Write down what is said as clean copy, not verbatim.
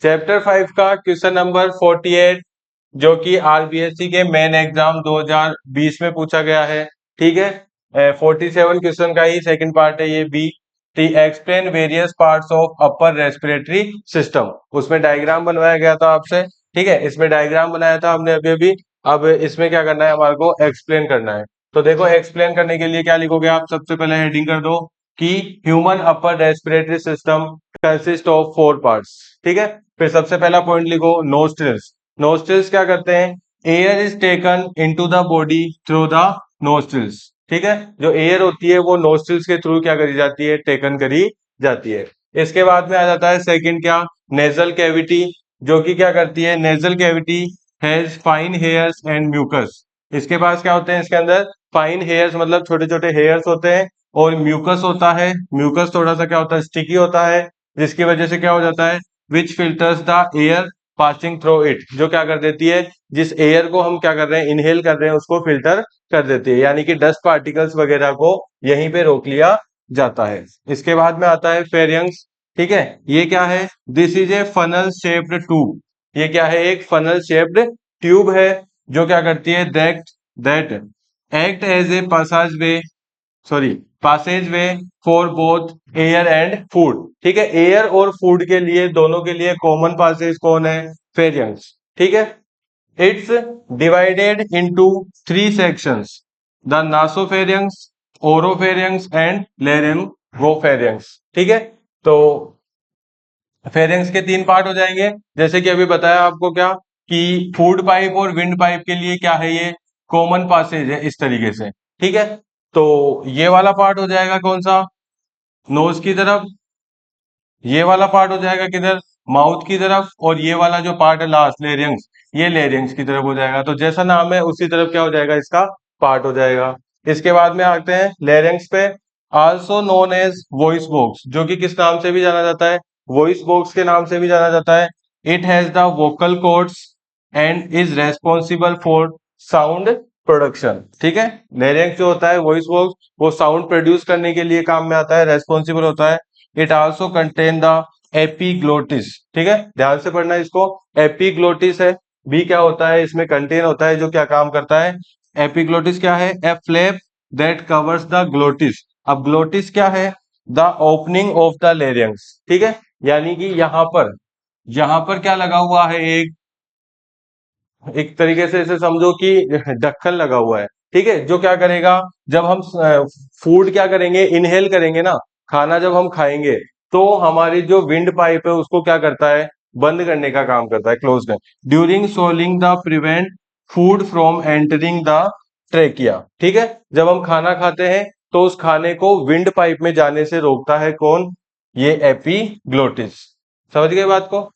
Chapter 5 का question number 48 जो कि आरबीएससी के मेन एग्जाम 2020 में पूछा गया है। ठीक है, 47 क्वेश्चन का ही सेकंड पार्ट है ये B. Explain various parts of upper respiratory system, उसमें डायग्राम बनवाया गया था आपसे। ठीक है, इसमें डायग्राम बनाया था हमने अभी अभी। अब इसमें क्या करना है, हमारे को एक्सप्लेन करना है। तो देखो, एक्सप्लेन करने के लिए क्या लिखोगे आप, सबसे पहले हेडिंग कर दो कि human upper respiratory system consist of 4 parts. ठीक है, फिर सबसे पहला पॉइंट लिखो नोस्ट्रिल्स। नोस्ट्रिल्स क्या करते हैं, air is taken into the body through the nostrils. ठीक है, जो एयर होती है वो नोस्ट्रिल्स के थ्रू क्या करी जाती है, टेकन करी जाती है। इसके बाद में आ जाता है सेकंड क्या, नेजल कैविटी, जो कि क्या करती है, nasal cavity has fine hairs and mucus. इसके पास क्या होते हैं, इसके अंदर फाइन हेयर्स मतलब छोटे छोटे हेयर्स होते हैं, और म्यूकस होता है। म्यूकस थोड़ा सा क्या होता है, स्टिकी होता है, जिसकी वजह से क्या हो जाता है, which filters the air passing through it, जो क्या कर देती है, जिस एयर को हम क्या कर रहे हैं, इनहेल कर रहे हैं, उसको फिल्टर कर देती है, यानी कि डस्ट पार्टिकल्स वगैरह को यहीं पे रोक लिया जाता है। इसके बाद में आता है फेरिंग्स। ठीक है, ये क्या है, this is a funnel shaped tube. ये क्या है, एक फनल शेप्ड ट्यूब है, जो क्या करती है, that act as a passage way for both air and food. ठीक है, एयर और फूड के लिए, दोनों के लिए कॉमन पासेज कौन है, फेरियंग्स। ठीक है, it's divided into 3 sections, the nasopharynx, oropharynx and laryngopharynx. ठीक है, तो फेरिंग्स के 3 पार्ट हो जाएंगे, जैसे कि अभी बताया आपको क्या, कि फूड पाइप और विंड पाइप के लिए क्या है, ये कॉमन पासेज है इस तरीके से। ठीक है, तो ये वाला पार्ट हो जाएगा कौन सा, नोज की तरफ। ये वाला पार्ट हो जाएगा किधर, माउथ की तरफ। और ये वाला जो पार्ट है लास्ट, लेरिंग्स, ये लेरिंग्स की तरफ हो जाएगा। तो जैसा नाम है उसी तरफ क्या हो जाएगा, इसका पार्ट हो जाएगा। इसके बाद में आते हैं लेरिंग्स पे, also known as voice box, जो कि किस नाम से भी जाना जाता है, वॉइस बॉक्स के नाम से भी जाना जाता है। It has the vocal cords and is responsible for sound production. ठीक है, लेरिंग्स जो होता है, वॉइस बॉक्स, वो साउंड प्रोड्यूस करने के लिए काम में आता है, रेस्पॉन्सिबल होता है। It also contain the epiglottis. ठीक है, ध्यान से पढ़ना इसको, एपीग्लोटिस है, बी क्या होता है, इसमें कंटेन होता है, जो क्या काम करता है, एपीग्लोटिस क्या है, a flap that covers the glottis. अब ग्लोटिस क्या है, the opening of the larynx. ठीक है, यानी कि यहां पर क्या लगा हुआ है, एक तरीके से इसे समझो कि ढक्कन लगा हुआ है। ठीक है, जो क्या करेगा, जब हम फूड क्या करेंगे, इनहेल करेंगे ना, खाना जब हम खाएंगे, तो हमारी जो विंड पाइप है उसको क्या करता है, बंद करने का काम करता है, क्लोज कर, during soling the prevent food from entering the trachea. ठीक है, जब हम खाना खाते हैं तो उस खाने को विंड पाइप में जाने से रोकता है कौन, ये एपीग्लोटिस। समझ गए बात को।